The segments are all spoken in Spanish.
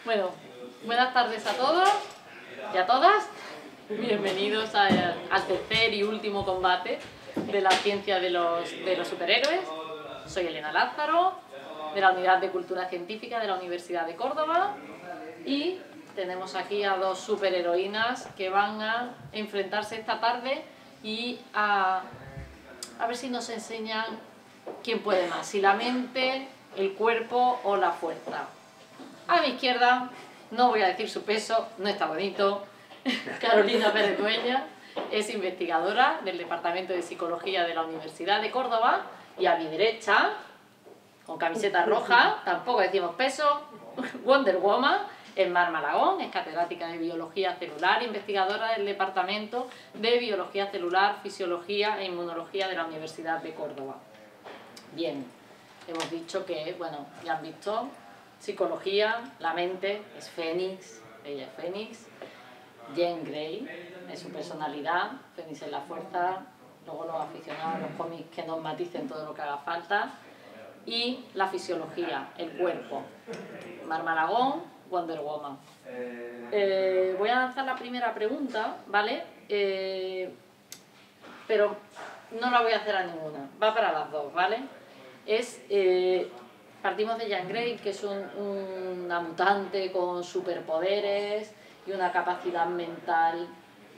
Bueno, buenas tardes a todos y a todas. Bienvenidos al tercer y último combate de la ciencia de los superhéroes. Soy Elena Lázaro, de la Unidad de Cultura Científica de la Universidad de Córdoba, y tenemos aquí a dos superheroínas que van a enfrentarse esta tarde y a ver si nos enseñan quién puede más, si la mente, el cuerpo o la fuerza. A mi izquierda, no voy a decir su peso, no está bonito, Carolina Pérez Dueñas, es investigadora del Departamento de Psicología de la Universidad de Córdoba, y a mi derecha, con camiseta roja, tampoco decimos peso, Wonder Woman, es Mar Malagón, es catedrática de Biología Celular, investigadora del Departamento de Biología Celular, Fisiología e Inmunología de la Universidad de Córdoba. Bien, hemos dicho que, bueno, ya han visto, psicología, la mente, es Fénix, ella es Fénix. Jean Grey es su personalidad, Fénix es la fuerza, luego los aficionados a los cómics que nos maticen todo lo que haga falta. Y la fisiología, el cuerpo, Mar Malagón, Wonder Woman. Voy a lanzar la primera pregunta, ¿vale? Pero no la voy a hacer a ninguna, va para las dos, ¿vale? Partimos de Jean Grey, que es una mutante con superpoderes y una capacidad mental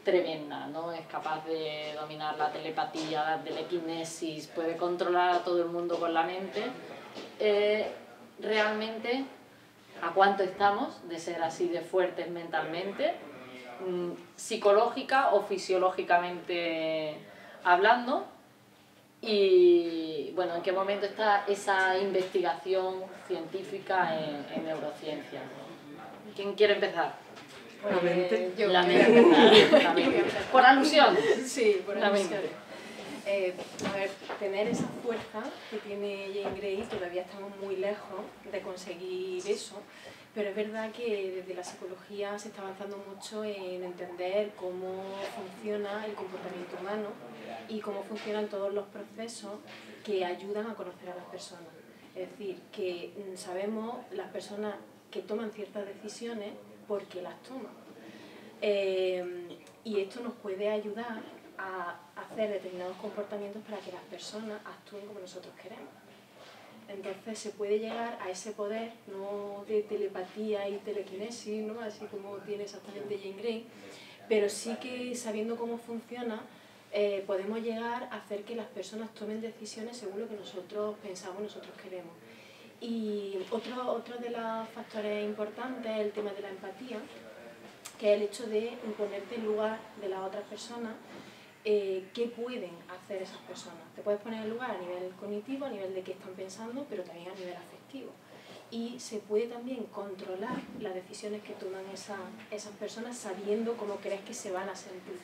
tremenda, ¿no? Es capaz de dominar la telepatía, la telequinesis, puede controlar a todo el mundo con la mente. Realmente, ¿a cuánto estamos de ser así de fuertes mentalmente? Psicológica o fisiológicamente hablando. Y bueno, ¿en qué momento está esa investigación científica en neurociencia? ¿Quién quiere empezar? La mente. La mente. Por alusión. Sí, por alusión. A ver, tener esa fuerza que tiene Jean Grey, todavía estamos muy lejos de conseguir eso, pero es verdad que desde la psicología se está avanzando mucho en entender cómo funciona el comportamiento humano y cómo funcionan todos los procesos que ayudan a conocer a las personas. Es decir, que sabemos las personas que toman ciertas decisiones porque las toman. Y esto nos puede ayudar a hacer determinados comportamientos para que las personas actúen como nosotros queremos. Entonces se puede llegar a ese poder, no de telepatía y telequinesis, ¿no? Así como tiene exactamente Jean Grey, pero sí que sabiendo cómo funciona, podemos llegar a hacer que las personas tomen decisiones según lo que nosotros pensamos, nosotros queremos. Y otro de los factores importantes es el tema de la empatía, que es el hecho de ponerte en lugar de las otras personas. ¿Qué pueden hacer esas personas? Te puedes poner en lugar a nivel cognitivo, a nivel de qué están pensando, pero también a nivel afectivo. Y se puede también controlar las decisiones que toman esas personas sabiendo cómo crees que se van a sentir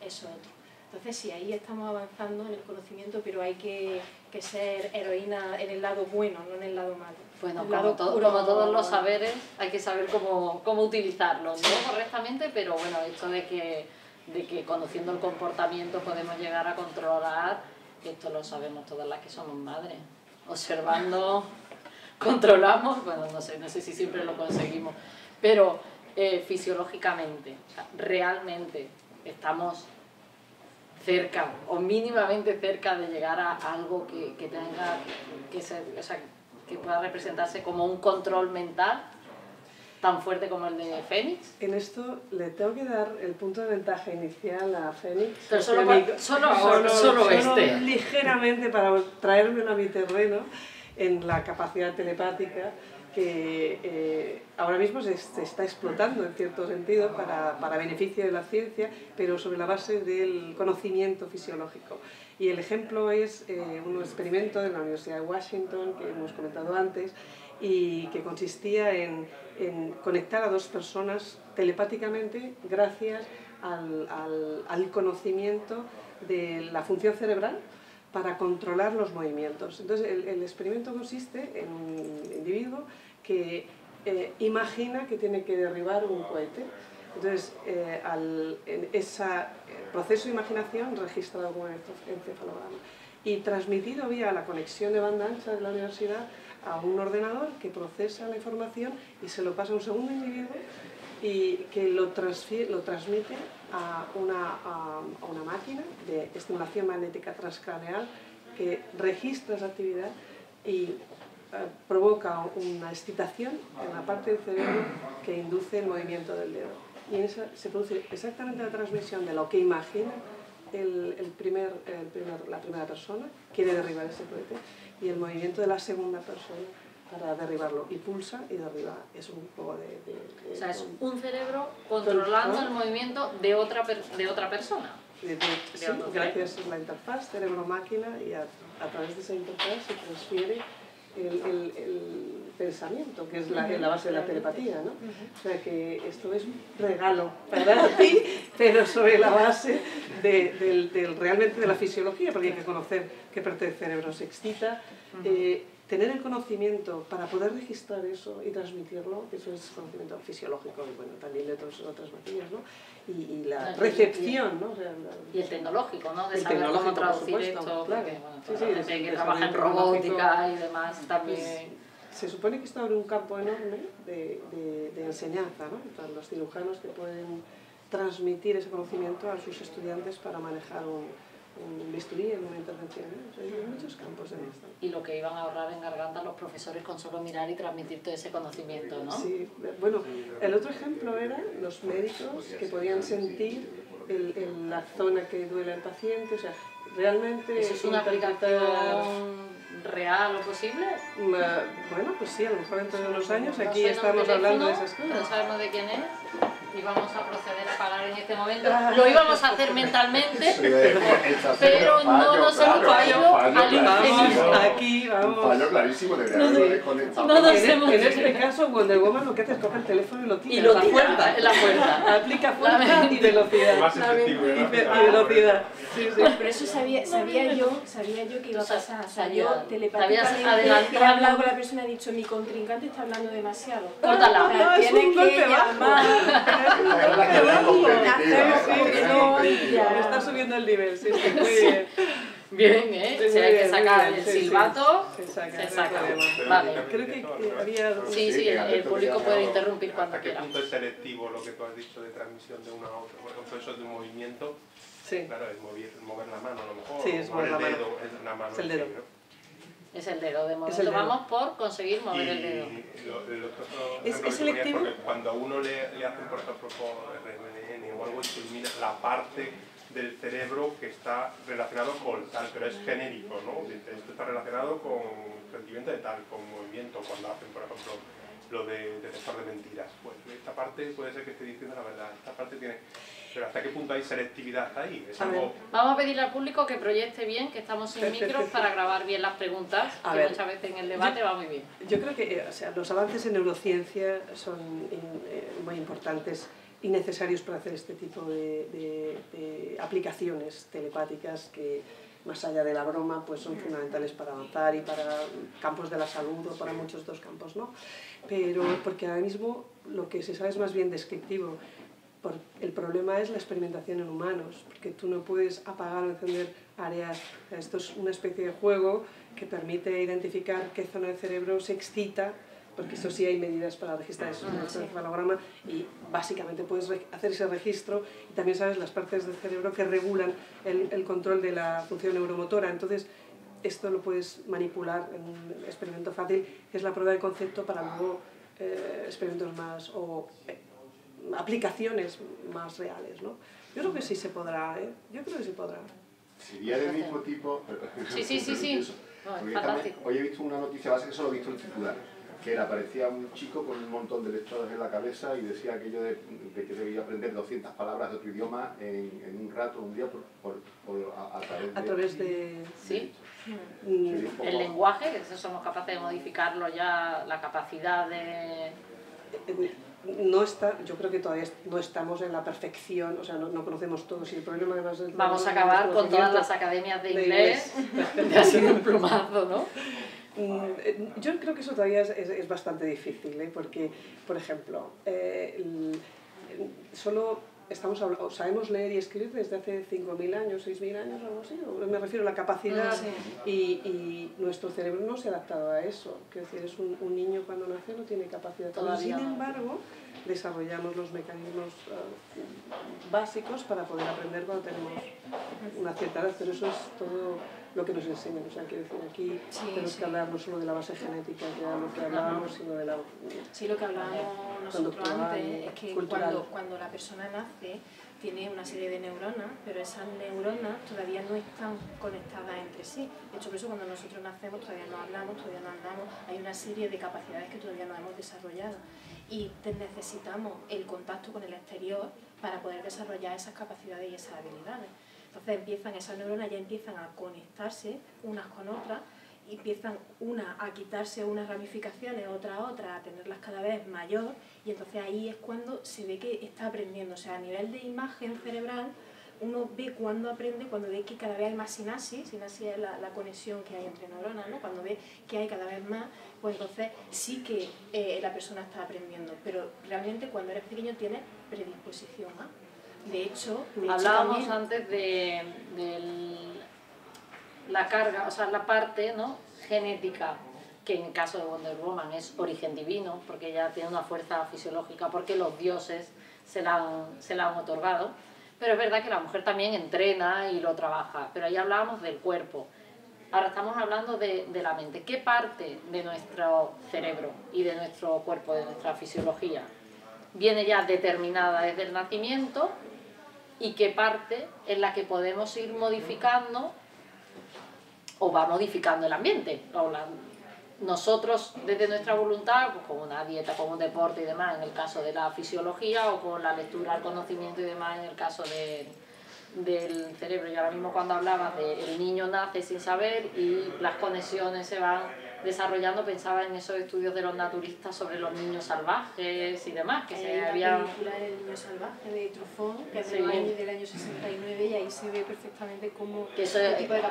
esos otros. Entonces sí, ahí estamos avanzando en el conocimiento, pero hay que ser heroína en el lado bueno, no en el lado malo. Bueno, como todos los saberes, hay que saber cómo utilizarlos, no correctamente, pero bueno, esto de que conociendo el comportamiento podemos llegar a controlar, esto lo sabemos todas las que somos madres. Observando, controlamos, bueno, no sé si siempre lo conseguimos, pero fisiológicamente, o sea, realmente estamos cerca o mínimamente cerca de llegar a algo que tenga que pueda representarse como un control mental tan fuerte como el de Fénix. En esto le tengo que dar el punto de ventaja inicial a Fénix. Pero solo ligeramente para traérmelo a mi terreno en la capacidad telepática que ahora mismo se está explotando en cierto sentido para beneficio de la ciencia, pero sobre la base del conocimiento fisiológico. Y el ejemplo es un experimento de la Universidad de Washington que hemos comentado antes y que consistía en conectar a dos personas telepáticamente gracias al conocimiento de la función cerebral para controlar los movimientos. Entonces el experimento consiste en un individuo que imagina que tiene que derribar un cohete. Entonces en ese proceso de imaginación registrado como encefalograma y transmitido vía la conexión de banda ancha de la universidad a un ordenador que procesa la información y se lo pasa a un segundo individuo y que lo transmite a una máquina de estimulación magnética transcraneal que registra esa actividad y provoca una excitación en la parte del cerebro que induce el movimiento del dedo. Y en esa se produce exactamente la transmisión de lo que imagina la primera persona, quiere derribar ese cohete, y el movimiento de la segunda persona para derribarlo. Y pulsa y derriba. Es un juego de o sea, es un cerebro controlando el movimiento de otra persona. Sí, gracias a la interfaz cerebro-máquina, y a través de esa interfaz se transfiere el pensamiento, que es la base de la telepatía, ¿no? O sea que esto es un regalo para ti, pero sobre la base realmente de la fisiología, porque hay que conocer qué parte del cerebro se excita, tener el conocimiento para poder registrar eso y transmitirlo, eso es conocimiento fisiológico, y bueno, también de otras materias, ¿no? Y la recepción, ¿no? O sea, y el tecnológico, ¿no? De el saber cómo traducir supuesto, esto, claro. porque, bueno, Sí, la gente que trabaja en robótica y demás también... Se supone que esto abre un campo enorme de enseñanza, ¿no? Para los cirujanos que pueden transmitir ese conocimiento a sus estudiantes para manejar un bisturí en una intervención, ¿no? O sea, hay muchos campos en esto. Y lo que iban a ahorrar en garganta los profesores con solo mirar y transmitir todo ese conocimiento, ¿no? Sí, bueno, el otro ejemplo era los médicos que podían sentir la zona que duele al paciente, o sea, realmente... ¿Eso es una aplicación real o posible? Bueno, pues sí, a lo mejor dentro de unos años Nos aquí suena estamos un hablando de teléfono, esas cosas. no sabemos de quién es y vamos a proceder a pagar en este momento. Lo íbamos a hacer mentalmente, pero no nos hemos caído al ingenio. Aquí, vamos. Un fallo clarísimo, debería haberlo desconectado. No nos hemos... En este caso, Wonder Woman lo que hace es coger el teléfono y lo tira. Y lo la tira fuerza. en la puerta. Aplica fuerza y velocidad. Más efectivo, Y ¿verdad? velocidad. Sí, sí. Pero eso sabía yo que iba a pasar. O sea, yo Habías telepáticamente adelantado. he hablado con la persona y he dicho, mi contrincante está hablando demasiado. Córtala. O sea, es tiene un que golpe bajo. llamar. Es la que la competitiva. Está subiendo el nivel, sí, sí, muy bien. Bien, ¿eh? Sí, Si hay que muy sacar bien, el sí, sí. silbato, Se saca, se no saca. hay problema. Vale. Creo que había... Sí, el público puede interrumpir cuando ¿Hasta qué quiera. punto es selectivo lo que tú has dicho de transmisión de una a otra? Por ejemplo, eso de un movimiento, Sí, claro, es mover la mano a lo mejor, Sí, es o mover mover la el mano. dedo, es una mano Es el en dedo. sí, ¿no? Es el dedo, de Es momento el dedo. vamos por conseguir mover el dedo. Y el otro ¿Es ejemplo que tú ponías, selectivo? porque cuando a uno le hacen, por ejemplo, por RNN o algo, ilumina la parte del cerebro que está relacionado con tal, pero es genérico, ¿no? Dice, esto está relacionado con sentimiento de tal, con movimiento, cuando hacen, por ejemplo, lo de detector de mentiras. Pues esta parte puede ser que esté diciendo la verdad, esta parte tiene... Pero ¿hasta qué punto hay selectividad hasta ahí? Es A ver. algo... Vamos a pedirle al público que proyecte bien, que estamos sin micros para grabar bien las preguntas, A que ver. muchas veces en el debate va muy bien. Yo creo que o sea, los avances en neurociencia son muy importantes y necesarios para hacer este tipo de aplicaciones telepáticas que, más allá de la broma, pues son fundamentales para avanzar y para campos de la salud o para muchos otros campos, ¿no? Pero porque ahora mismo lo que se sabe es más bien descriptivo. El problema es la experimentación en humanos, porque tú no puedes apagar o encender áreas. Esto es una especie de juego que permite identificar qué zona del cerebro se excita, porque eso sí hay medidas para registrar eso en el encefalograma, y básicamente puedes hacer ese registro y también sabes las partes del cerebro que regulan el control de la función neuromotora. Entonces, esto lo puedes manipular en un experimento fácil, que es la prueba de concepto para luego experimentos más o aplicaciones más reales, ¿no? Yo creo que sí se podrá, ¿eh? Yo creo que sí podrá. Sería del mismo tipo... Sí. No, es fantástico. Hoy he visto una noticia base que solo he visto el titular, que era, aparecía un chico con un montón de electrodos en la cabeza y decía aquello de que debía aprender 200 palabras de otro idioma en un rato, un día, a través de... Sí. Sería un poco- El lenguaje, que eso somos capaces de modificarlo ya, la capacidad de... No está, yo creo que todavía no estamos en la perfección, o sea, no conocemos todos, y el problema además es... Vamos a acabar con todas las academias de inglés, ha sido un plumazo, ¿no? Yo creo que eso todavía es bastante difícil, ¿eh? Porque, por ejemplo, solo sabemos leer y escribir desde hace 5.000 años, 6.000 años, algo así. Me refiero a la capacidad y nuestro cerebro no se ha adaptado a eso. Quiero decir, es un niño cuando nace no tiene capacidad. Todavía. Sin embargo, desarrollamos los mecanismos básicos para poder aprender cuando tenemos una cierta edad, pero eso es todo lo que nos enseñan. O sea, quiero decir, aquí tenemos que hablar no solo de la base genética, que era lo que hablábamos, sino de la... Sí, lo que hablábamos nosotros antes es que cuando la persona nace tiene una serie de neuronas, pero esas neuronas todavía no están conectadas entre sí. De hecho, por eso cuando nosotros nacemos todavía no hablamos, todavía no andamos, hay una serie de capacidades que todavía no hemos desarrollado. Y necesitamos el contacto con el exterior para poder desarrollar esas capacidades y esas habilidades. Entonces esas neuronas ya empiezan a conectarse unas con otras, y empiezan una a quitarse unas ramificaciones, otra a otra, a tenerlas cada vez mayor, y entonces ahí es cuando se ve que está aprendiendo. O sea, a nivel de imagen cerebral, uno ve cuando aprende, cuando ve que cada vez hay más sinapsis. Sinapsis es la conexión que hay entre neuronas, ¿no? Cuando ve que hay cada vez más, pues entonces sí que la persona está aprendiendo, pero realmente cuando eres pequeño tienes predisposición a. De hecho hablábamos también, antes de la carga, o sea, la parte, ¿no?, genética, que en el caso de Wonder Woman es origen divino, porque ella tiene una fuerza fisiológica, porque los dioses se la han otorgado, pero es verdad que la mujer también entrena y lo trabaja, pero ahí hablábamos del cuerpo. Ahora estamos hablando de la mente. ¿Qué parte de nuestro cerebro y de nuestro cuerpo, de nuestra fisiología, viene ya determinada desde el nacimiento y qué parte es la que podemos ir modificando o va modificando el ambiente? Nosotros desde nuestra voluntad, pues con una dieta, con un deporte y demás, en el caso de la fisiología, o con la lectura, el conocimiento y demás, en el caso del cerebro. Y ahora mismo cuando hablabas de el niño nace sin saber y las conexiones se van desarrollando, pensaba en esos estudios de los naturistas sobre los niños salvajes y demás, que se había... La película El niño salvaje de Truffaut, que es del año 69, y ahí se ve perfectamente cómo... Que eso,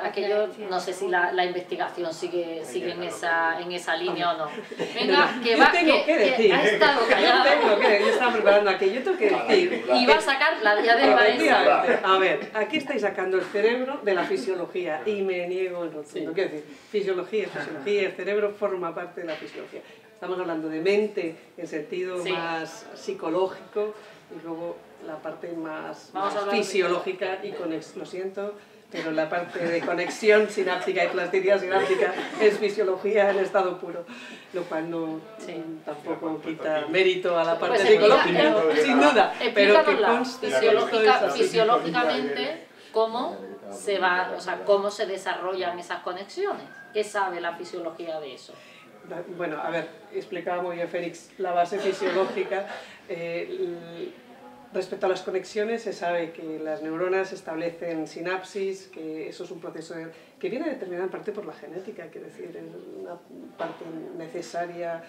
aquello, no sé si la investigación sigue en esa línea o no. Venga, que va, que ha estado callado. Yo estaba preparando aquello, tengo que decir. Y va a sacar la diadema esa. A ver, aquí estáis sacando el cerebro de la fisiología y me niego en rotundo. Quiero decir, fisiología, el cerebro forma parte de la fisiología. Estamos hablando de mente en sentido más psicológico, y luego la parte más fisiológica y lo siento, pero la parte de conexión sináptica y plasticidad sináptica es fisiología en estado puro, lo cual no tampoco quita mérito a la parte psicológica, sin duda, pero que conste fisiológicamente cómo se va, o sea, cómo se desarrollan esas conexiones. ¿Qué sabe la fisiología de eso? Bueno, a ver, explicaba muy bien Félix la base fisiológica. Respecto a las conexiones, se sabe que las neuronas establecen sinapsis, que eso es un proceso que viene determinado en parte por la genética, quiero decir, es una parte necesaria,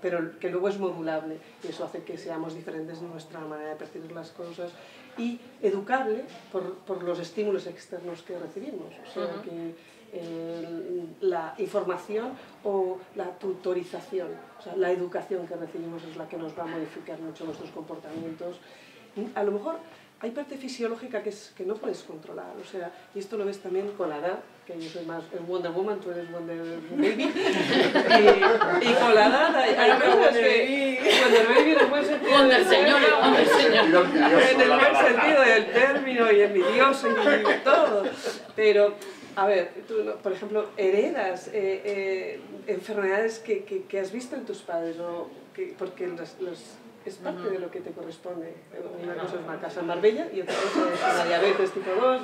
pero que luego es modulable, y eso hace que seamos diferentes en nuestra manera de percibir las cosas, y educable por los estímulos externos que recibimos. O sea, que la información o la tutorización, o sea, la educación que recibimos es la que nos va a modificar mucho nuestros comportamientos. A lo mejor hay parte fisiológica que no puedes controlar, o sea, y esto lo ves también con la edad, que yo soy más Wonder Woman, tú eres Wonder Baby, y con la edad hay cosas que Wonder Baby en el buen sentido Wonder señora, Wonder señor. En el buen sentido del término y envidioso y todo, pero a ver, tú, por ejemplo, heredas enfermedades que has visto en tus padres, porque es parte de lo que te corresponde. Una cosa es una casa en Marbella y otra cosa es una diabetes tipo 2.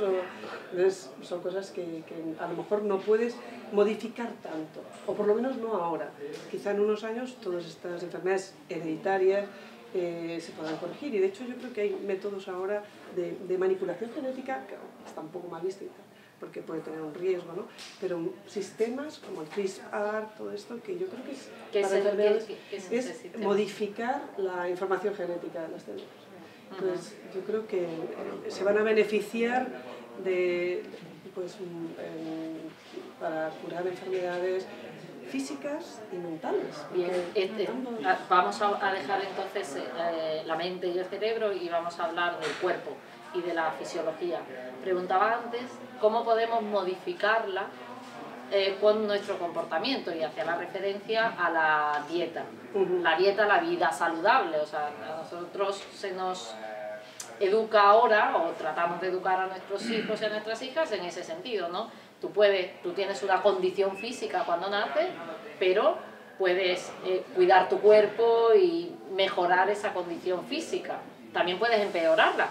Entonces, son cosas que a lo mejor no puedes modificar tanto, o por lo menos no ahora. Quizá en unos años todas estas enfermedades hereditarias se podrán corregir, y de hecho yo creo que hay métodos ahora de manipulación genética, que está un poco mal visto y tal, porque puede tener un riesgo, ¿no? Pero sistemas como el CRISPR, todo esto, que yo creo que es para enfermedades, es modificar la información genética de las células. Entonces, yo creo que se van a beneficiar de, para curar enfermedades físicas y mentales. Bien, vamos a dejar entonces la mente y el cerebro y vamos a hablar del cuerpo y de la fisiología. Preguntaba antes cómo podemos modificarla con nuestro comportamiento y hacía la referencia a la dieta. La dieta, la vida saludable, o sea, a nosotros se nos educa ahora, o tratamos de educar a nuestros hijos y a nuestras hijas en ese sentido, ¿no? Tú tienes una condición física cuando naces, pero puedes cuidar tu cuerpo y mejorar esa condición física. También puedes empeorarla.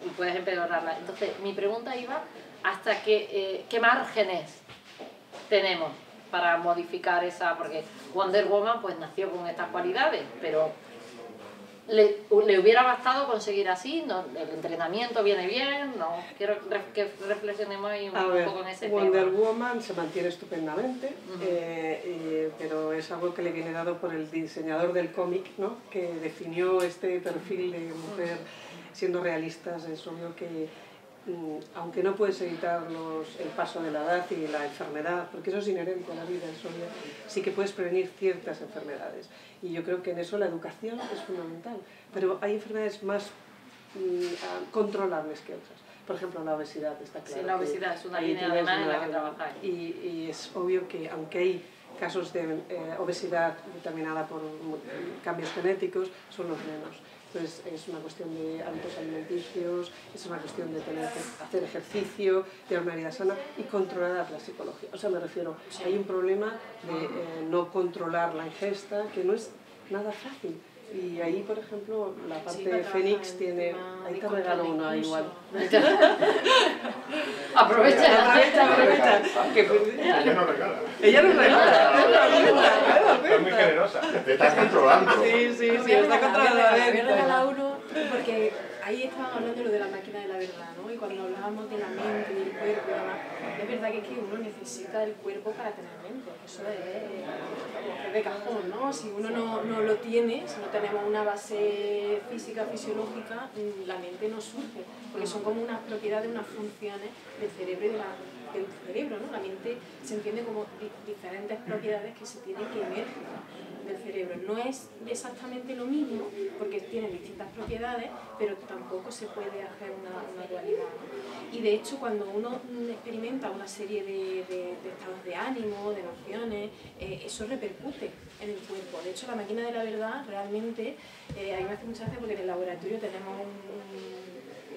Y puedes empeorarla. Entonces, mi pregunta iba hasta qué márgenes tenemos para modificar esa, porque Wonder Woman pues nació con estas cualidades, pero ¿le hubiera bastado conseguir así? ¿No? ¿El entrenamiento viene bien? No, quiero que reflexionemos ahí un poco en ese Wonder tema. Woman se mantiene estupendamente, pero es algo que le viene dado por el diseñador del cómic, ¿no? Que definió este perfil de mujer siendo realistas. Es obvio que aunque no puedes evitar el paso de la edad y la enfermedad, porque eso es inherente a la vida, es obvio, sí que puedes prevenir ciertas enfermedades. Y yo creo que en eso la educación es fundamental. Pero hay enfermedades más controlables que otras. Por ejemplo, la obesidad, está claro. Sí, la obesidad es una línea además en la que trabajáis. Y es obvio que aunque hay casos de obesidad determinada por cambios genéticos, son los menos. Entonces es una cuestión de hábitos alimenticios, es una cuestión de hacer ejercicio, tener una vida sana y controlar la psicología. O sea, me refiero, hay un problema de no controlar la ingesta, que no es nada fácil. Y ahí, por ejemplo, la parte de Fénix tiene... Ahí te regalo una igual. Aprovecha. Ella no regala. Ella nos regala. Es muy generosa. Te estás controlando. Sí, está controlando. Me voy a regalar uno porque ahí estaban hablando de lo de la máquina de la verdad, ¿no? Y cuando hablábamos de la mente, del cuerpo y demás, es verdad que uno necesita el cuerpo para tener mente. Eso es de cajón, ¿no? Si uno no lo tiene, si no tenemos una base física, fisiológica, la mente no surge, porque son como unas propiedades, unas funciones del cerebro y del cerebro, ¿no? La mente se entiende como diferentes propiedades que se tienen que emerger del cerebro. No es exactamente lo mismo, porque tienen distintas propiedades, pero tampoco se puede hacer una dualidad, ¿no? Y de hecho, cuando uno experimenta una serie de estados de ánimo, de emociones, eso repercute en el cuerpo. De hecho, la máquina de la verdad realmente, a mí me hace mucha gracia porque en el laboratorio tenemos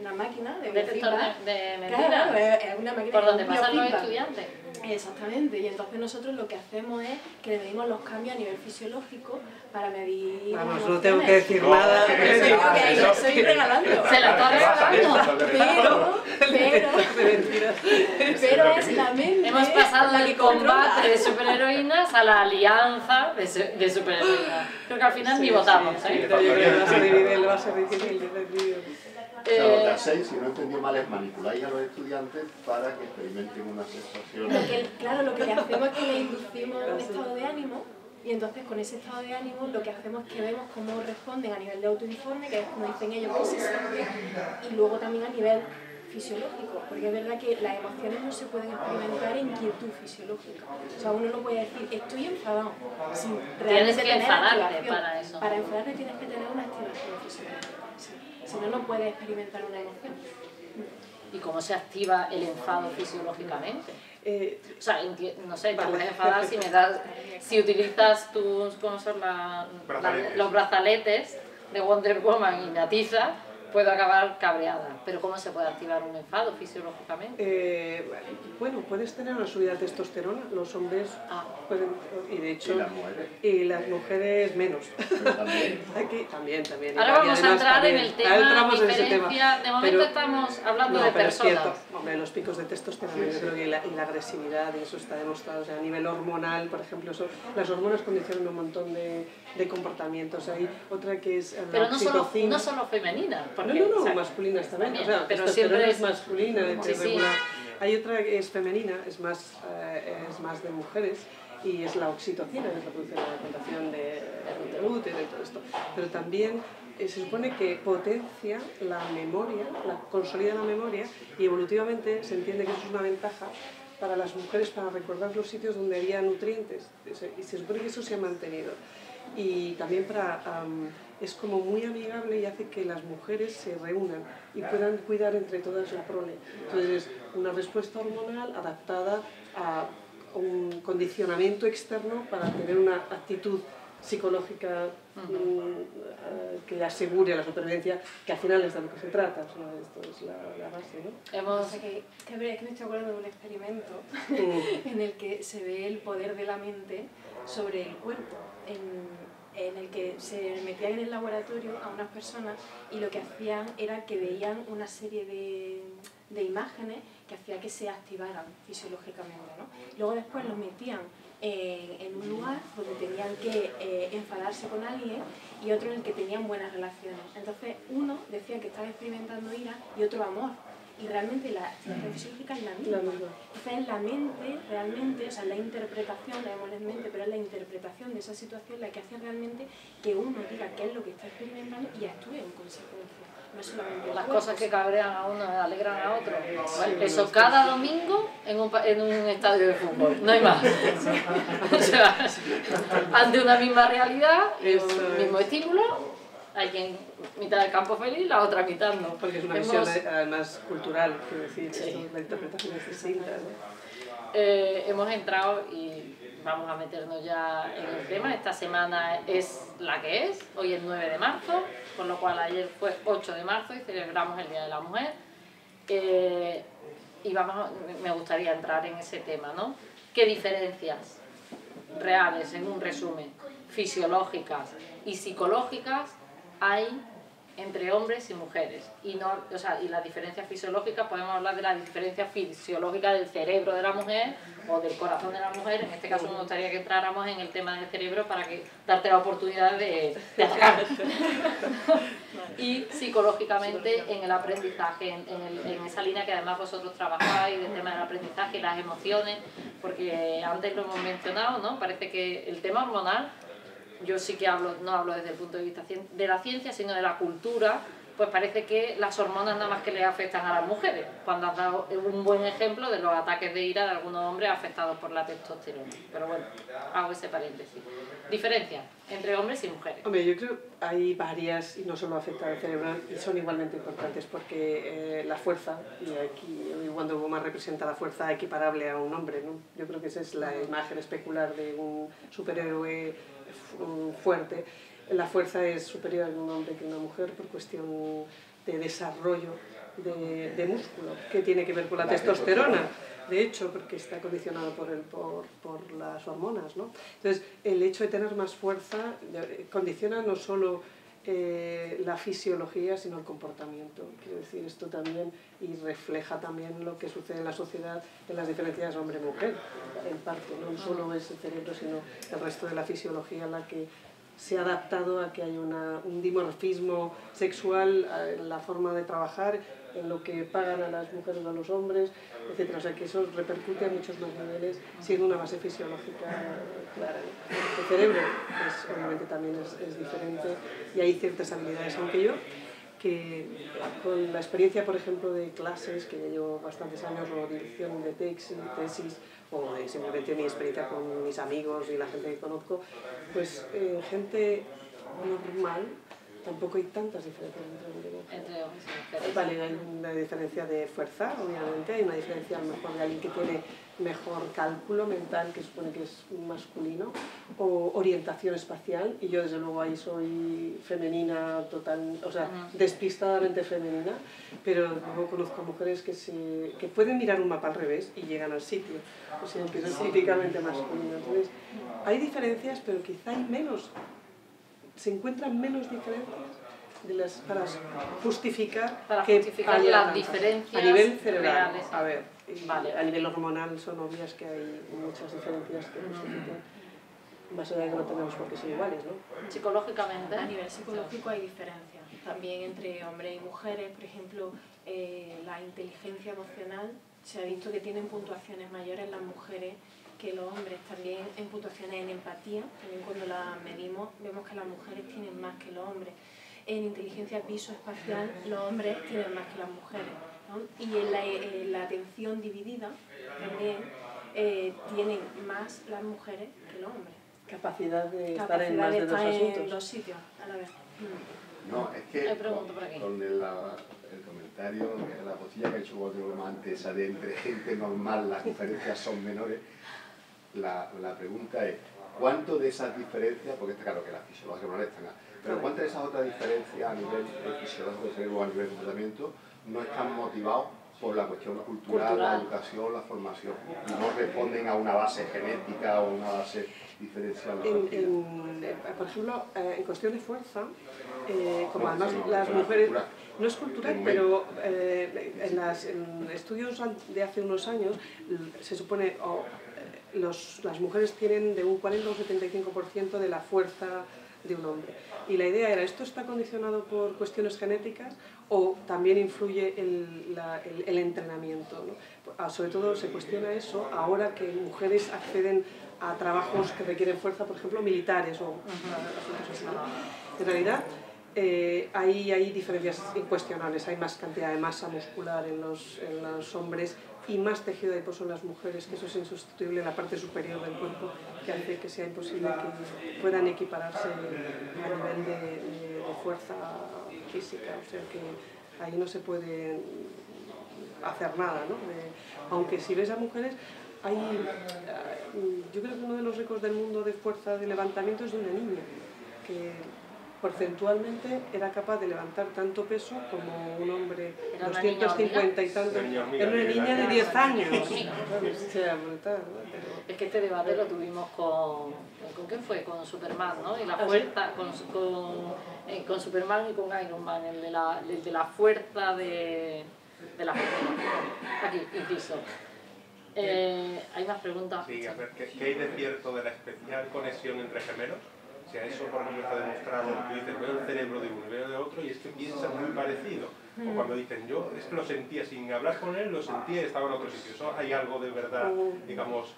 una máquina de detector de mentiras. Claro, es una máquina por donde pasan los biofeedback. estudiantes. Exactamente, y entonces nosotros lo que hacemos es que le medimos los cambios a nivel fisiológico para medir... Vamos, no tengo que decir nada. Lo estoy regalando. Se la está regalando. Pero es la mente. Hemos pasado la del que controla. combate de superheroínas a la alianza de superheroínas. Creo que al final ni votamos, ¿eh? Yo creo que va a ser difícil decidir. O sea, lo que hacéis, si no he entendido mal, es manipuláis a los estudiantes para que experimenten unas sensaciones. Claro, lo que le hacemos es que le inducimos un estado de ánimo, y entonces con ese estado de ánimo lo que hacemos es que vemos cómo responden a nivel de autoinforme, que es como dicen ellos que se sienten, y luego también a nivel fisiológico, porque es verdad que las emociones no se pueden experimentar en quietud fisiológica. O sea, uno no puede decir, estoy enfadado, sin Tienes que tener enfadarte activación. para eso. Para enfadarte tienes que tener una activación fisiológica. Sí. Si no, no puedes experimentar una emoción. ¿Y cómo se activa el enfado fisiológicamente? O sea, no sé, te puedes enfadar si utilizas ¿cómo son los brazaletes de Wonder Woman y me atiza, puedo acabar cabreada. Pero ¿cómo se puede activar un enfado fisiológicamente? Bueno, puedes tener una subida de testosterona, los hombres pueden, y de hecho, ¿Y las mujeres menos. También. También. Ahora vamos a entrar en el tema, diferencia, de momento pero, estamos hablando de pero personas. Es cierto, hombre, los picos de testosterona, yo creo que la agresividad, y eso está demostrado, o sea, a nivel hormonal, por ejemplo, las hormonas condicionan un montón de comportamientos. Hay otra que es la pero oxitocina. no solo femenina. Porque, No, o sea, masculinas también. O sea, pero testosterona siempre es masculina, sí, regular. Hay otra que es femenina, es más de mujeres, y es la oxitocina, que produce la contracción del útero y todo esto. Pero también se supone que potencia la memoria, consolida la memoria, y evolutivamente se entiende que eso es una ventaja para las mujeres para recordar los sitios donde había nutrientes, y se supone que eso se ha mantenido. Y también es como muy amigable y hace que las mujeres se reúnan y puedan cuidar entre todas el prole. Entonces es una respuesta hormonal adaptada a un condicionamiento externo para tener una actitud psicológica que asegure la supervivencia, que al final es de lo que se trata. O sea, esto es la base, ¿no? O sea, que me estoy acordando de un experimento en el que se ve el poder de la mente sobre el cuerpo, en el que se metían en el laboratorio a unas personas y lo que hacían era que veían una serie de imágenes que hacía que se activaran fisiológicamente, ¿no? Luego después los metían en un lugar donde tenían que enfadarse con alguien y otro en el que tenían buenas relaciones. Entonces uno decía que estaba experimentando ira y otro amor. Y realmente la activación fisiológica es la misma. Entonces es la mente realmente, o sea, la interpretación, la vemos en mente, pero es la interpretación de esa situación la que hace realmente que uno diga qué es lo que está experimentando y actúe en consecuencia. No solamente las cosas que cabrean a uno alegran a otro. Bueno, eso cada domingo en un estadio de fútbol, no hay más. O sea, ante una misma realidad, un mismo estímulo, hay quien mitad del campo feliz, la otra mitad no. Porque es una visión además cultural, quiero decir, sí. La interpretación es distinta, ¿no? Hemos entrado y vamos a meternos ya en el tema. Esta semana es la que es, hoy es 9 de marzo, con lo cual ayer fue 8 de marzo y celebramos el Día de la Mujer. Y me gustaría entrar en ese tema, ¿no? ¿Qué diferencias reales, en un resumen, fisiológicas y psicológicas hay entre hombres y mujeres? Y las diferencias fisiológicas, podemos hablar de la diferencia fisiológica del cerebro de la mujer o del corazón de la mujer. En este caso me gustaría que entráramos en el tema del cerebro para darte la oportunidad de atacar. Y psicológicamente en el aprendizaje, en esa línea que además vosotros trabajáis, del tema del aprendizaje y las emociones, porque antes lo hemos mencionado, ¿no? Parece que el tema hormonal, yo sí que no hablo desde el punto de vista de la ciencia, sino de la cultura, pues parece que las hormonas nada más que le afectan a las mujeres, cuando has dado un buen ejemplo de los ataques de ira de algunos hombres afectados por la testosterona. Pero bueno, hago ese paréntesis. Diferencia entre hombres y mujeres. Hombre, yo creo que hay varias, y no solo afectan al cerebro, y son igualmente importantes, porque la fuerza, y aquí Wonder Woman representa la fuerza equiparable a un hombre, ¿no? Yo creo que esa es la imagen especular de un superhéroe fuerte. La fuerza es superior en un hombre que en una mujer por cuestión de desarrollo de músculo, que tiene que ver con la testosterona, de hecho, porque está condicionado por las hormonas, ¿no? Entonces, el hecho de tener más fuerza condiciona no solo la fisiología, sino el comportamiento. Quiero decir, esto también, y refleja también lo que sucede en la sociedad en las diferencias hombre-mujer, en parte, no solo es el cerebro, sino el resto de la fisiología la que se ha adaptado a que haya un dimorfismo sexual en la forma de trabajar, en lo que pagan a las mujeres o a los hombres, etc. O sea que eso repercute a muchos más niveles, siendo una base fisiológica clara. El cerebro, pues, obviamente también es diferente y hay ciertas habilidades, aunque yo, que con la experiencia, por ejemplo, de clases, que ya llevo bastantes años, o dirección de tesis, o de simplemente mi experiencia con mis amigos y la gente que conozco, pues gente normal, tampoco hay tantas diferencias entre hombres y mujeres. Vale, hay una diferencia de fuerza, obviamente, hay una diferencia a lo mejor de alguien que tiene mejor cálculo mental, que supone que es masculino, o orientación espacial, y yo desde luego ahí soy femenina total, o sea, despistadamente femenina, pero luego conozco a mujeres que pueden mirar un mapa al revés y llegan al sitio, o sea, que es típicamente masculino. Entonces, hay diferencias, pero quizá hay menos, se encuentran menos diferencias para justificar las diferencias a nivel cerebral. Reales. A ver, vale. A nivel hormonal son obvias que hay muchas diferencias que justifican, más allá de que no tenemos por qué ser iguales, ¿no? Psicológicamente, a nivel psicológico hay diferencias también entre hombres y mujeres. Por ejemplo, la inteligencia emocional se ha visto que tienen puntuaciones mayores las mujeres que los hombres, también en puntuaciones en empatía, también cuando la medimos vemos que las mujeres tienen más que los hombres. En inteligencia visoespacial los hombres tienen más que las mujeres. Los ¿no? Y en la atención dividida también tienen más las mujeres que los hombres. Capacidad de estar en más de dos asuntos. En dos sitios a la vez. No, es que con el comentario, la postilla que ha hecho Walter Roma antes, esa de entre gente normal las diferencias son menores, la pregunta es, ¿cuánto de esas diferencias, porque está claro que las fisiológicas no están, pero cuántas de esas otras diferencias a nivel fisiológico del cerebro o a nivel de comportamiento no están motivados por la cuestión cultural, la educación, la formación, y no responden a una base genética o una base diferencial? Por ejemplo, en cuestión de fuerza, como además las mujeres... No es cultural, pero en estudios de hace unos años se supone las mujeres tienen de un 40 a un 75% de la fuerza de un hombre. Y la idea era, ¿esto está condicionado por cuestiones genéticas o también influye el entrenamiento, ¿no? Sobre todo se cuestiona eso ahora que mujeres acceden a trabajos que requieren fuerza, por ejemplo, militares o asuntos así, ¿no? En realidad, hay diferencias incuestionables, hay más cantidad de masa muscular en los hombres y más tejido adiposo en las mujeres, que eso es insustituible en la parte superior del cuerpo, que hace que sea imposible que puedan equipararse a nivel de fuerza física, o sea que ahí no se puede hacer nada, ¿no? Aunque si ves a mujeres, yo creo que uno de los récords del mundo de fuerza de levantamiento es de una niña, que porcentualmente era capaz de levantar tanto peso como un hombre, 250 y tantos. Era una niña de 10 años. O sea, brutal, ¿no? Es que este debate lo tuvimos ¿con quién fue? Con Superman, ¿no? Y la fuerza, con Superman y con Iron Man, el de la fuerza de la fuerza. Aquí, inciso. ¿Hay más preguntas? Sí, a ver, ¿qué hay de cierto de la especial conexión entre gemelos? O sea, eso por ejemplo está demostrado, tú dices, veo el cerebro de uno y veo de otro y es que piensan muy parecido. O cuando dicen, yo es que lo sentía sin hablar con él, lo sentía y estaba en otro sitio. ¿Eso hay algo de verdad, digamos,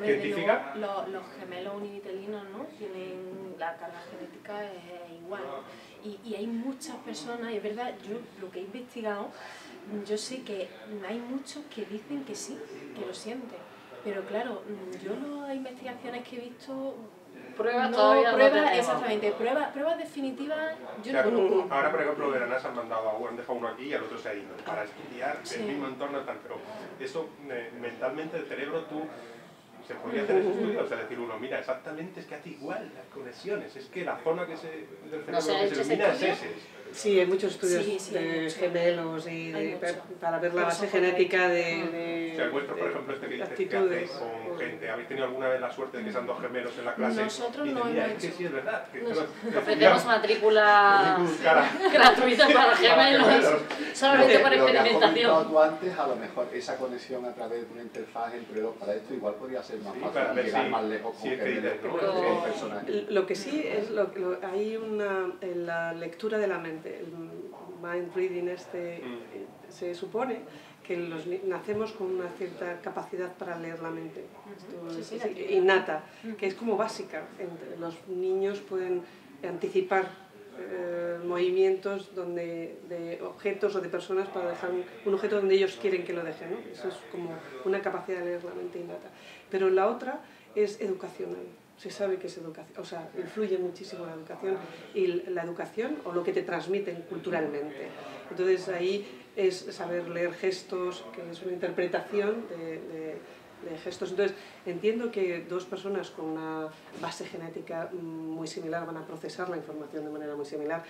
científica? Los gemelos univitelinos, ¿no? Tienen la carga genética es igual. Y hay muchas personas, y es verdad, yo lo que he investigado, yo sé que hay muchos que dicen que sí, que lo sienten. Pero claro, yo las investigaciones que he visto... Pruebas todavía no tenemos. Exactamente, pruebas definitivas yo no conozco. Ahora, por ejemplo, de la NASA han mandado a uno, han dejado uno aquí y al otro se ha ido para estudiar el mismo entorno y tal, pero eso mentalmente el cerebro se podría hacer ese estudio, o sea, decir uno, mira, exactamente es que hace igual las conexiones, es que la zona del cerebro que se ilumina es ese. Sí, hay muchos estudios de gemelos y para ver la base genética de O sea, vuestro, por ejemplo, este que dices que hacéis con gente, ¿habéis tenido alguna vez la suerte de que sean dos gemelos en la clase? Nosotros y no mira, hemos es que sí, es verdad. Ofrecemos matrícula gratuita para gemelos, solamente por experimentación. Lo que has comentado tú antes, a lo mejor esa conexión a través de una interfaz entre dos para esto igual podría ser más fácil llegar más lejos con personas. Lo que sí es, hay en la lectura de la mente, el mind reading se supone que nacemos con una cierta capacidad para leer la mente, innata, que es como básica. Los niños pueden anticipar movimientos de objetos o de personas para dejar un objeto donde ellos quieren que lo dejen, ¿no? Eso es como una capacidad de leer la mente innata. Pero la otra es educacional. Se sabe que es educación, o sea, influye muchísimo la educación y la educación o lo que te transmiten culturalmente. Entonces ahí es saber leer gestos, que es una interpretación de gestos. Entonces entiendo que dos personas con una base genética muy similar van a procesar la información de manera muy similar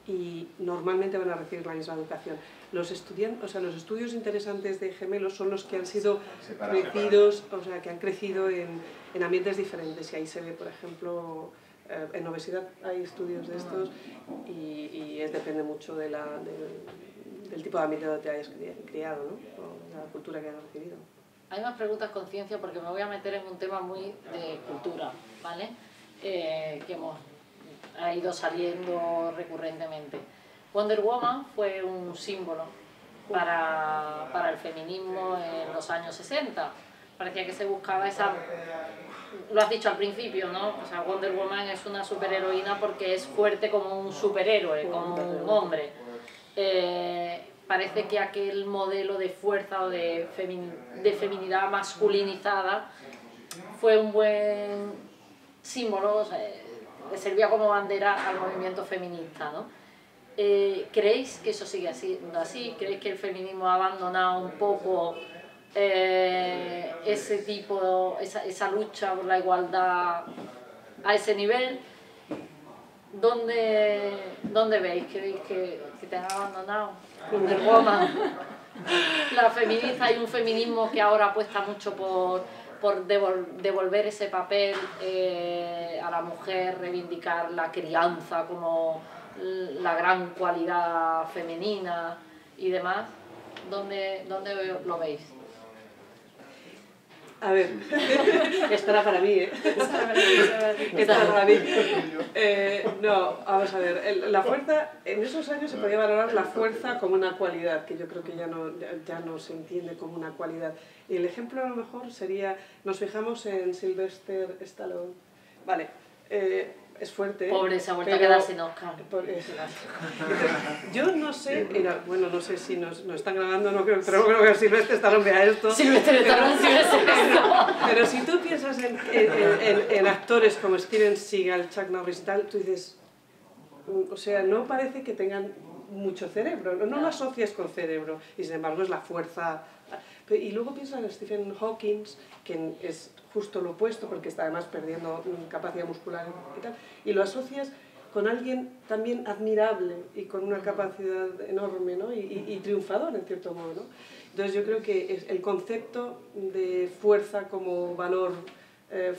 y normalmente van a recibir la misma educación. Los estudios interesantes de gemelos son los que han sido crecidos, o sea, que han crecido en ambientes diferentes, y ahí se ve, por ejemplo, en obesidad hay estudios de estos y depende mucho del tipo de ambiente donde te hayas criado, ¿no? O de la cultura que hayas recibido. Hay más preguntas con ciencia porque me voy a meter en un tema muy de cultura, ¿vale? Que ha ido saliendo recurrentemente. Wonder Woman fue un símbolo para el feminismo en los años 60. Parecía que se buscaba esa... Lo has dicho al principio, ¿no? O sea, Wonder Woman es una superheroína porque es fuerte como un superhéroe, como un hombre. parece que aquel modelo de fuerza o de feminidad masculinizada fue un buen símbolo, o sea, le servía como bandera al movimiento feminista, ¿no? ¿Creéis que eso sigue siendo así? ¿Creéis que el feminismo ha abandonado un poco ese tipo, esa lucha por la igualdad a ese nivel? ¿Dónde veis? ¿Creéis que te han abandonado? Wonder Woman, la feminista, hay un feminismo que ahora apuesta mucho por devolver ese papel a la mujer, reivindicar la crianza como la gran cualidad femenina y demás. ¿Dónde lo veis? A ver, estará para mí, ¿eh? Estará para mí. No, vamos a ver, la fuerza, en esos años se podía valorar la fuerza como una cualidad, que yo creo que ya no se entiende como una cualidad. Y el ejemplo a lo mejor sería, nos fijamos en Sylvester Stallone, vale, es fuerte. Pobre, se ha vuelto a quedar sin Oscar. Yo no sé, bueno, no sé si nos están grabando, no creo, pero creo que Sylvester Stallone vea esto. Sylvester Stallone sí esto. Pero si tú piensas en actores como Steven Seagal, Chuck Norris y tal, tú dices, o sea, no parece que tengan mucho cerebro, no lo asocias con cerebro, y sin embargo es la fuerza. Y luego piensas en Stephen Hawking, que es justo lo opuesto, porque está además perdiendo capacidad muscular y tal, y lo asocias con alguien también admirable y con una capacidad enorme, ¿no? y triunfador en cierto modo, ¿no? Entonces yo creo que el concepto de fuerza como valor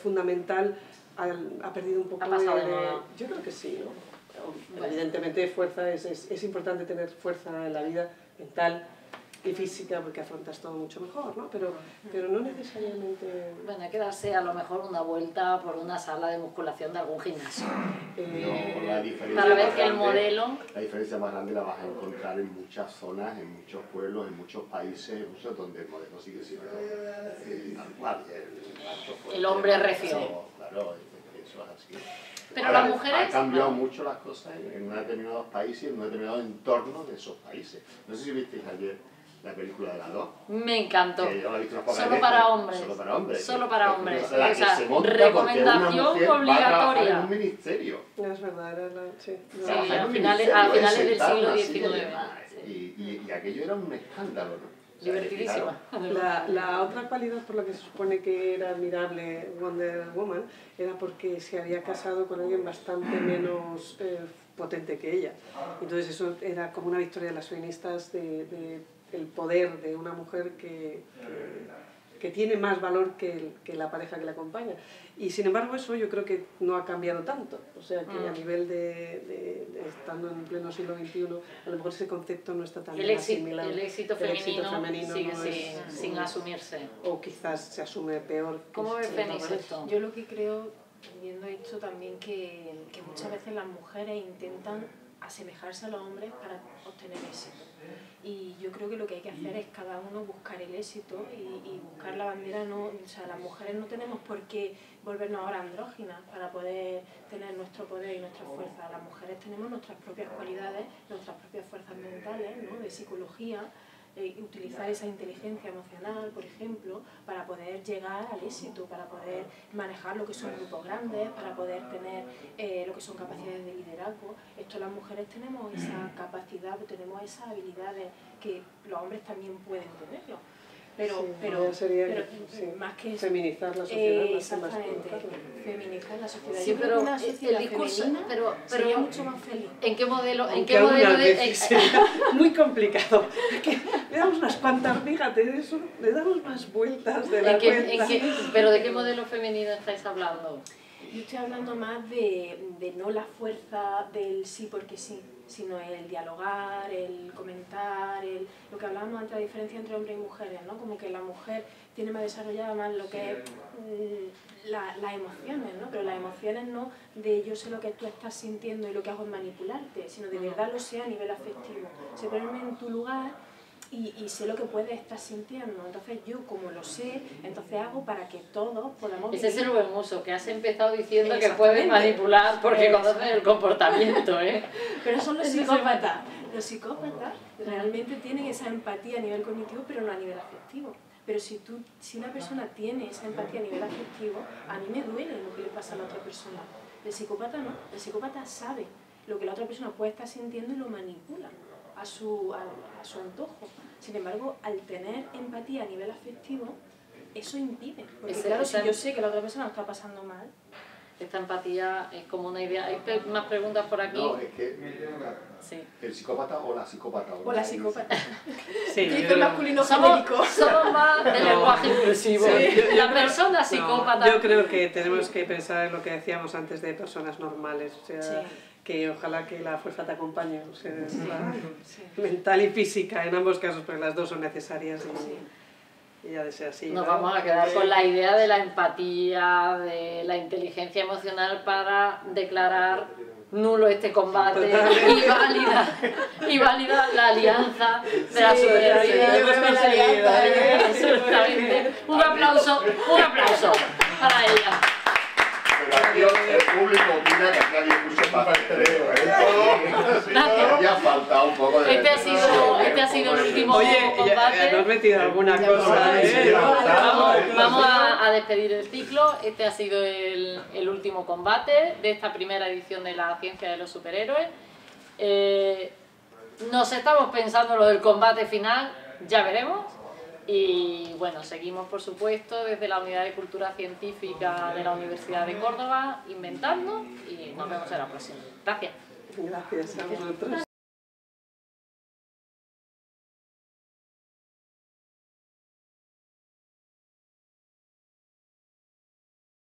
fundamental ha perdido un poco ha pasado de moda. Yo creo que sí, ¿no? Evidentemente fuerza es importante tener fuerza en la vida mental y física, porque afrontas todo mucho mejor, ¿no? Pero no necesariamente... Bueno, hay que darse a lo mejor una vuelta por una sala de musculación de algún gimnasio. No, la diferencia para ver más que el grande, modelo... La diferencia más grande la vas a encontrar en muchas zonas, en muchos pueblos, en muchos países, donde el modelo sigue siendo tal cual. El hombre recio. Claro, eso es así. Pero ahora, las mujeres... han cambiado mucho las cosas en determinados países y en un determinado entorno de esos países. No sé si visteis ayer la película de las dos. Me encantó. Solo para hombres. Solo para hombres. Solo para hombres. O sea, recomendación obligatoria. En un ministerio. Es verdad, sí. Sí, a finales del siglo XIX. Y aquello era un escándalo, ¿no? Divertidísima. La otra cualidad por la que se supone que era admirable Wonder Woman era porque se había casado con alguien bastante menos potente que ella. Entonces eso era como una victoria de las feministas el poder de una mujer que tiene más valor que la pareja que la acompaña. Y sin embargo eso yo creo que no ha cambiado tanto. O sea que a nivel de estando en pleno siglo XXI, a lo mejor ese concepto no está tan asimilado. El éxito femenino sigue no sin asumirse. O quizás se asume peor. ¿Cómo ves, Fénix, esto? Yo lo que creo, viendo esto también, que muchas veces las mujeres intentan asemejarse a los hombres para obtener éxito. Y yo creo que lo que hay que hacer es cada uno buscar el éxito y buscar la bandera. No, o sea, las mujeres no tenemos por qué volvernos ahora andróginas para poder tener nuestro poder y nuestra fuerza. Las mujeres tenemos nuestras propias cualidades, nuestras propias fuerzas mentales, ¿no? De psicología, utilizar esa inteligencia emocional, por ejemplo, para poder llegar al éxito, para poder manejar lo que son grupos grandes, para poder tener lo que son capacidades de liderazgo. Esto las mujeres tenemos esa capacidad, tenemos esas habilidades que los hombres también pueden tenerlo. Pero más que eso, feminizar la sociedad, exactamente, feminizar la sociedad. Sí, yo creo que una sociedad el discurso, femenina sería mucho más feliz. ¿En qué modelo? Sería muy complicado. Le damos unas cuantas, fíjate, eso, le damos más vueltas de la cuenta. ¿Pero de qué modelo femenino estáis hablando? Yo estoy hablando más de no la fuerza del sí porque sí, sino el dialogar, el comentar, lo que hablábamos antes, la diferencia entre hombres y mujeres, ¿no? Como que la mujer tiene más desarrollada más lo que es las emociones, ¿no? Pero las emociones no de yo sé lo que tú estás sintiendo y lo que hago es manipularte, sino de verdad lo sé a nivel afectivo. Se ponerme en tu lugar y sé lo que puedes estar sintiendo. Entonces yo, como lo sé, entonces hago para que todos podamos Ese es el buen uso, que has empezado diciendo que puedes manipular porque conoces el comportamiento, ¿eh? Pero son los psicópatas. Los psicópatas realmente tienen esa empatía a nivel cognitivo, pero no a nivel afectivo. Pero si una persona tiene esa empatía a nivel afectivo, a mí me duele lo que le pasa a la otra persona. El psicópata no. El psicópata sabe lo que la otra persona puede estar sintiendo y lo manipula a su antojo. Sin embargo, al tener empatía a nivel afectivo, eso impide. Porque claro, si yo sé que la otra persona lo está pasando mal... Esta empatía es como una idea. ¿Hay más preguntas por aquí? No, es que Sí. el psicópata o la psicópata. O la psicópata. Sí, Dice yo creo- masculino genérico. Somos más de lenguaje inclusivo. La persona psicópata. No, yo creo que tenemos que pensar en lo que decíamos antes de personas normales, o sea, Sí. que ojalá que la fuerza te acompañe, o sea, es la Sí. mental y física en ambos casos, porque las dos son necesarias y ya de ser así. Nos ¿no? vamos a quedar con la idea de la empatía, de la inteligencia emocional para declarar nulo este combate y válida la alianza de la superioridad. sí, lo hemos conseguido. Absolutamente. Un aplauso para ella. Pero aquí el público opina que aquí hay discurso para ya falta un poco de... Este ha sido el último Oye, combate. ¿no has metido alguna cosa? Vamos a despedir el ciclo. Este ha sido el último combate de esta primera edición de la ciencia de los superhéroes. Nos estamos pensando lo del combate final, ya veremos. Y bueno, seguimos por supuesto desde la Unidad de Cultura Científica de la Universidad de Córdoba inventando y nos vemos en la próxima. Gracias. Gracias a vosotros.